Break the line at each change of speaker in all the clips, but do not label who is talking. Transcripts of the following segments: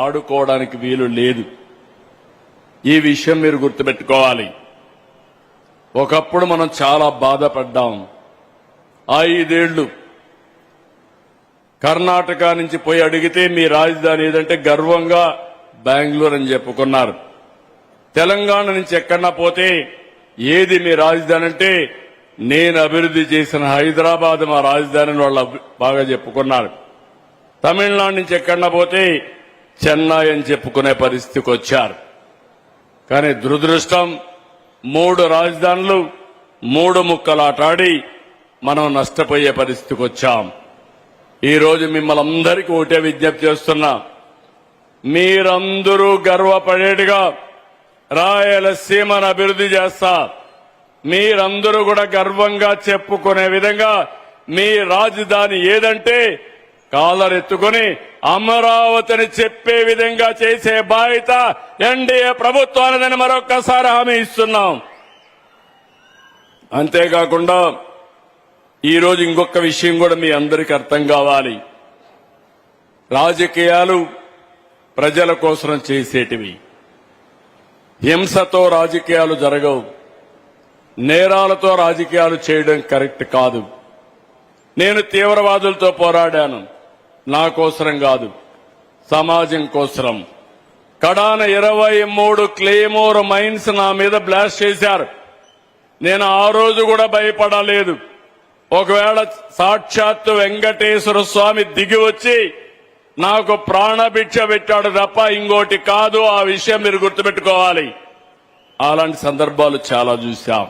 ఆడుకోవడానికి వీలు లేదు. ఈ విషయం మీరు గుర్తుపెట్టుకోవాలి. ఒకప్పుడు మనం చాలా బాధపడ్డాం. 5 ఏళ్లు కర్ణాటక నుంచి పోయి అడిగితే మీ రాజధాని ఏదంటే గర్వంగా బెంగళూరు అని చెప్పుకున్నారు. తెలంగాణ నుంచి ఎక్కడన్నా పోతే ఏది మీ రాజధాని అంటే నేను అభివృద్ధి చేసిన హైదరాబాద్ మా రాజధానిని వాళ్ళు బాగా చెప్పుకున్నారు. తమిళనాడు నుంచి ఎక్కడన్నా పోతే చెన్నై అని చెప్పుకునే పరిస్థితికి వచ్చారు. కానీ దురదృష్టం 3 రాజధానులు 3 ముక్కలాటాడి మనం నష్టపోయే పరిస్థితికి వచ్చాం. ఈ రోజు మిమ్మల్ని అందరికీ ఒకటే విజ్ఞప్తి చేస్తున్నా, మీరందరూ గర్వపడేట్టుగా రాయలసీమను అభివృద్ధి చేస్తా. మీరందరూ కూడా గర్వంగా చెప్పుకునే విధంగా మీ రాజధాని ఏదంటే కాలరెత్తుకుని అమరావతిని చెప్పే విధంగా చేసే బాధ్యత ఎన్డీఏ ప్రభుత్వానిదని మరొక్కసారి హామీ ఇస్తున్నాం. అంతేకాకుండా ఈరోజు ఇంకొక విషయం కూడా మీ అందరికీ అర్థం కావాలి. రాజకీయాలు ప్రజల కోసం చేసేటివి. హింసతో రాజకీయాలు జరగవు. నేరాలతో రాజకీయాలు చేయడం కరెక్ట్ కాదు. నేను తీవ్రవాదులతో పోరాడాను, నా కోసరం కాదు, సమాజం కోసరం. కడాన 23 క్లేమోర్ మైన్స్ నా మీద బ్లాస్ట్ చేశారు. నేను ఆ రోజు కూడా భయపడలేదు. ఒకవేళ సాక్షాత్తు వెంకటేశ్వర స్వామి దిగి వచ్చి నాకు ప్రాణభిక్ష పెట్టాడు తప్ప ఇంకోటి కాదు. ఆ విషయం మీరు గుర్తుపెట్టుకోవాలి. అలాంటి సందర్భాలు చాలా చూశాం.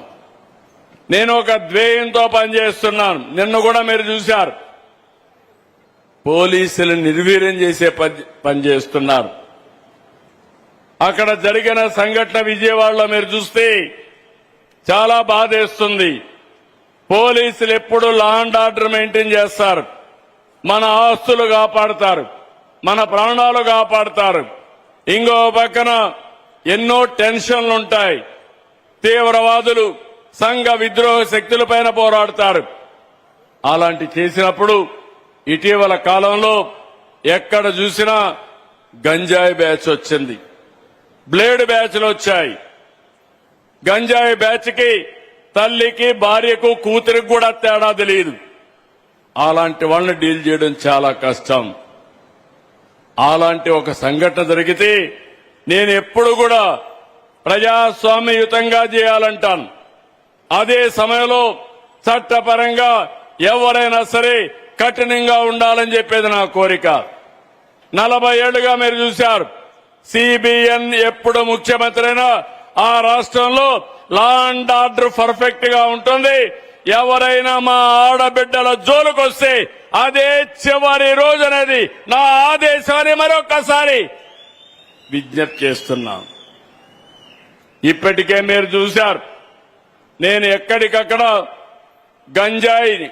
నేను ఒక ధ్యేయంతో పనిచేస్తున్నాను. నిన్ను కూడా మీరు చూశారు. పోలీసులు నిర్వీర్యం చేసే పని చేస్తున్నారు. అక్కడ జరిగిన సంఘటన విజయవాడలో మీరు చూస్తే చాలా బాధేస్తుంది. పోలీసులు ఎప్పుడు లా అండ్ ఆర్డర్ మెయింటైన్ చేస్తారు. మన ఆస్తులు కాపాడతారు, మన ప్రాణాలు కాపాడతారు. ఇంకో పక్కన ఎన్నో టెన్షన్లుంటాయి. తీవ్రవాదులు సంఘ విద్రోహ శక్తులపైన పోరాడతారు. అలాంటి చేసినప్పుడు ఇటీవల కాలంలో ఎక్కడ చూసినా గంజాయి బ్యాచ్ వచ్చింది, బ్లేడ్ బ్యాచ్లు వచ్చాయి. గంజాయి బ్యాచ్ కి తల్లికి భార్యకు కూతురికి కూడా తేడా తెలియదు. అలాంటి వాళ్ళని డీల్ చేయడం చాలా కష్టం. అలాంటి ఒక సంఘటన జరిగితే నేను ఎప్పుడు కూడా ప్రజాస్వామ్యయుతంగా చేయాలంటాను. అదే సమయంలో చట్టపరంగా ఎవరైనా సరే కఠినంగా ఉండాలని చెప్పేది నా కోరిక. 40 ఏళ్లుగా మీరు చూశారు. సిబిఎన్ ఎప్పుడు ముఖ్యమంత్రి అయినా ఆ రాష్ట్రంలో లా అండ్ ఆర్డర్ పర్ఫెక్ట్ గా ఉంటుంది. ఎవరైనా మా ఆడబిడ్డల జోలుకొస్తే అదే చివరి రోజు అనేది నా ఆదేశాన్ని మరొకసారి విజ్ఞప్తి చేస్తున్నాం. ఇప్పటికే మీరు చూశారు, నేను ఎక్కడికక్కడ గంజాయిని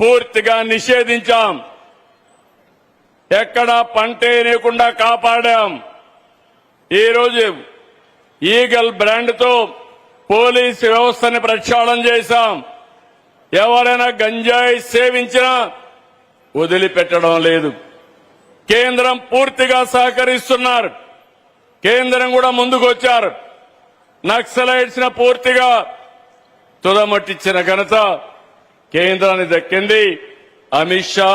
పూర్తిగా నిషేధించాం. ఎక్కడా పంటేయకుండా కాపాడాం. ఈరోజు ఈగల్ బ్రాండ్తో పోలీస్ వ్యవస్థని ప్రక్షాళన చేశాం. ఎవరైనా గంజాయి సేవించినా వదిలిపెట్టడం లేదు. కేంద్రం పూర్తిగా సహకరిస్తున్నారు. కేంద్రం కూడా ముందుకు వచ్చారు. నక్సలైట్స్ ను పూర్తిగా తుదమట్టించిన ఘనత కేంద్రానికి దక్కింది. అమిత్ షా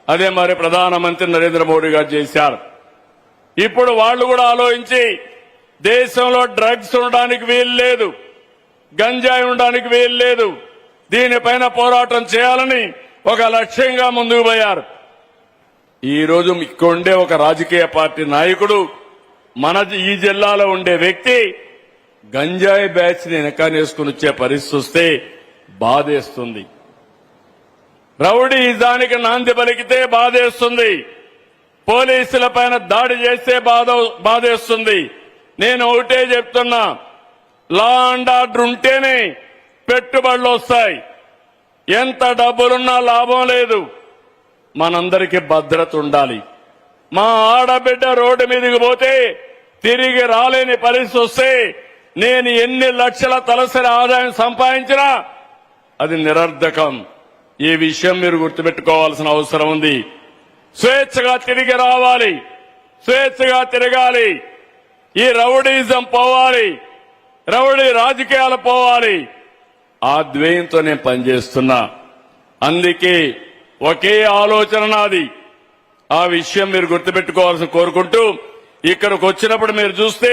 అదే మరి ప్రధానమంత్రి నరేంద్ర మోడీ గారు చేశారు. ఇప్పుడు వాళ్ళు కూడా ఆలోచించి దేశంలో డ్రగ్స్ ఉండడానికి వీలు లేదు, గంజాయి ఉండడానికి వీలు లేదు, దీనిపైన పోరాటం చేయాలని ఒక లక్ష్యంగా ముందుకు పోయారు. ఈ రోజు ఇక్కడ ఉండే ఒక రాజకీయ పార్టీ నాయకుడు, మన ఈ జిల్లాలో ఉండే వ్యక్తి గంజాయి బ్యాచ్ ని వెనకానేసుకుని వచ్చే పరిస్థితి వస్తే బాధేస్తుంది. రౌడీజానికి నాంది పలికితే బాధేస్తుంది. పోలీసుల పైన దాడి చేస్తే బాధేస్తుంది. నేను ఒకటే చెప్తున్నా, లా అండ్ ఆర్డర్ ఉంటేనే పెట్టుబడులు వస్తాయి. ఎంత డబ్బులున్నా లాభం లేదు. మనందరికీ భద్రత ఉండాలి. మా ఆడబిడ్డ రోడ్డు మీదకి పోతే తిరిగి రాలేని పరిస్థితి వస్తే నేను ఎన్ని లక్షల తలసరి ఆదాయం సంపాదించినా అది నిరర్ధకం. ఈ విషయం మీరు గుర్తుపెట్టుకోవాల్సిన అవసరం ఉంది. స్వేచ్ఛగా తిరిగి రావాలి, స్వేచ్ఛగా తిరగాలి, ఈ రౌడీజం పోవాలి, రౌడీ రాజకీయాలు పోవాలి. ఆ ధ్యేయంతో నేను పనిచేస్తున్నా. అందుకే ఒకే ఆలోచన నాది. ఆ విషయం మీరు గుర్తుపెట్టుకోవాల్సి కోరుకుంటూ, ఇక్కడికి వచ్చినప్పుడు మీరు చూస్తే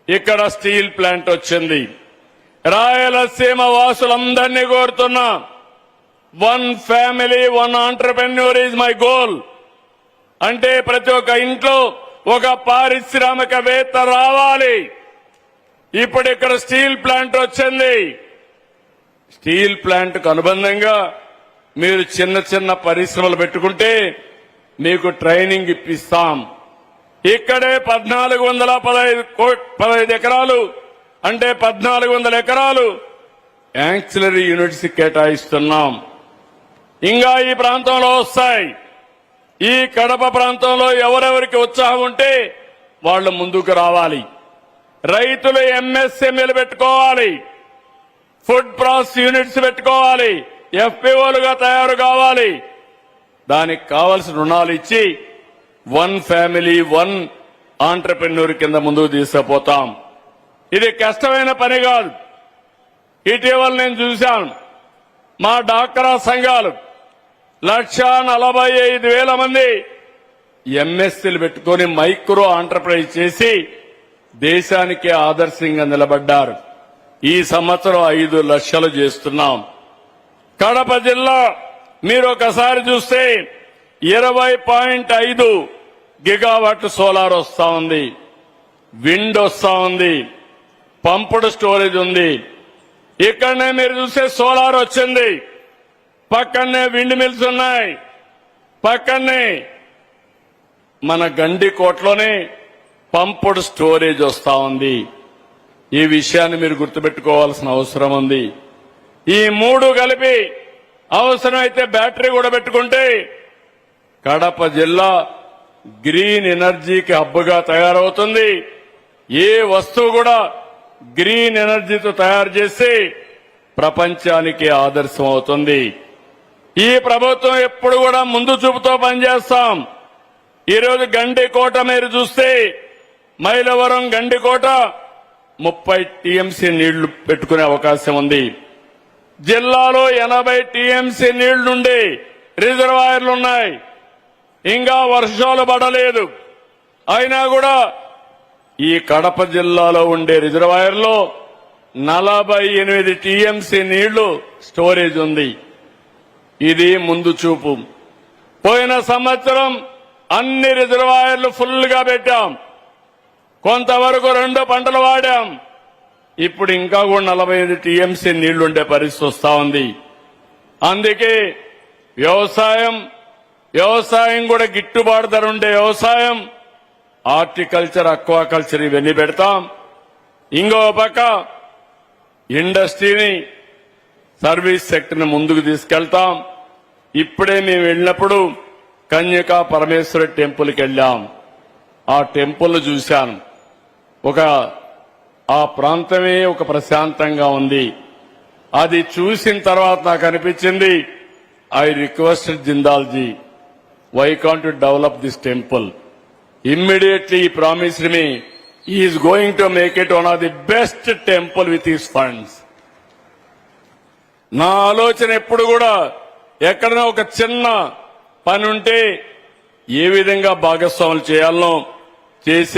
ఇక్కడ స్టీల్ ప్లాంట్ వచ్చింది. రాయలసీమ వాసులందరినీ కోరుతున్నా, 1 family 1 entrepreneur is my goal. అంటే ప్రతి ఒక్క ఇంట్లో ఒక పారిశ్రామికవేత్త రావాలి. ఇప్పుడు ఇక్కడ స్టీల్ ప్లాంట్ వచ్చింది. స్టీల్ ప్లాంట్ కు అనుబంధంగా మీరు చిన్న చిన్న పరిశ్రమలు పెట్టుకుంటే మీకు ట్రైనింగ్ ఇప్పిస్తాం. ఇక్కడే 1415 ఎకరాలు అంటే 1400 ఎకరాలు యాంక్సిలరీ యూనిట్స్ కేటాయిస్తున్నాం. ఇంకా ఈ ప్రాంతంలో వస్తాయి. ఈ కడప ప్రాంతంలో ఎవరెవరికి ఉత్సాహం ఉంటే వాళ్ళు ముందుకు రావాలి. రైతులు ఎంఎస్ఎంఈలు పెట్టుకోవాలి, ఫుడ్ ప్రాసెస్ యూనిట్స్ పెట్టుకోవాలి, ఎఫ్పిఓలుగా తయారు కావాలి. దానికి కావలసిన రుణాలు ఇచ్చి 1 ఫ్యామిలీ 1 ఆంటర్‌ప్రెన్యూర్ కింద ముందుకు తీసుకుపోతాం. ఇది కష్టమైన పని కాదు. ఇటీవల నేను చూశాను, మా డాక్రా సంఘాలు 1,45,000 మంది ఎంఎస్సీలు పెట్టుకుని మైక్రో ఆంటర్ప్రైజ్ చేసి దేశానికి ఆదర్శంగా నిలబడ్డారు. ఈ సంవత్సరం 5 లక్షలు చేస్తున్నాం. కడప జిల్లా మీరు ఒకసారి చూస్తే 20.5 గిగావాట్ సోలార్ వస్తా ఉంది, విండ్ వస్తా ఉంది, పంపుడ్ స్టోరేజ్ ఉంది. ఇక్కడనే మీరు చూస్తే సోలార్ వచ్చింది, పక్కనే విండ్ మిల్స్ ఉన్నాయి, పక్కనే మన గండికోటలోనే పంపుడ్ స్టోరేజ్ వస్తా ఉంది. ఈ విషయాన్ని మీరు గుర్తుపెట్టుకోవాల్సిన అవసరం ఉంది. ఈ 3 కలిపి అవసరమైతే బ్యాటరీ కూడా పెట్టుకుంటే కడప జిల్లా గ్రీన్ ఎనర్జీకి హబ్గా తయారవుతుంది. ఏ వస్తువు కూడా గ్రీన్ ఎనర్జీతో తయారు చేసి ప్రపంచానికి ఆదర్శం అవుతుంది. ఈ ప్రభుత్వం ఎప్పుడు కూడా ముందు చూపుతో పనిచేస్తాం. ఈరోజు గండికోట మీరు చూస్తే మైలవరం గండికోట 30 టీఎంసీ నీళ్లు పెట్టుకునే అవకాశం ఉంది. జిల్లాలో 80 టీఎంసీ నీళ్లుండే రిజర్వాయర్లున్నాయి. ఇంకా వర్షాలు పడలేదు. అయినా కూడా ఈ కడప జిల్లాలో ఉండే రిజర్వాయర్లో 48 టీఎంసీ నీళ్లు స్టోరేజ్ ఉంది. ఇది ముందు చూపు. పోయిన సంవత్సరం అన్ని రిజర్వాయర్లు ఫుల్ గా పెట్టాం. కొంతవరకు 2 పంటలు వాడాం. ఇప్పుడు ఇంకా కూడా 45 టీఎంసీ నీళ్లుండే పరిస్థితి వస్తా ఉంది. అందుకే వ్యవసాయం కూడా గిట్టుబాటు ధర ఉండే వ్యవసాయం, హార్టికల్చర్, అక్వాకల్చర్ ఇవన్నీ పెడతాం. ఇంకో పక్క ఇండస్ట్రీని, సర్వీస్ సెక్టర్ని ముందుకు తీసుకెళ్తాం. ఇప్పుడే మేము వెళ్ళినప్పుడు కన్యకా పరమేశ్వర టెంపుల్కి వెళ్ళాం. ఆ టెంపుల్ చూశాను. ఆ ప్రాంతమే ఒక ప్రశాంతంగా ఉంది. అది చూసిన తర్వాత నాకు అనిపించింది, I requested Jindalji, why can't you develop this temple? Immediately he promised me he is going to make it one of the best temple with his funds. నా ఆలోచన ఎప్పుడు కూడా ఎక్కడైనా ఒక చిన్న పని ఉంటే ఏ విధంగా భాగస్వాములు చేయాలనో చేసే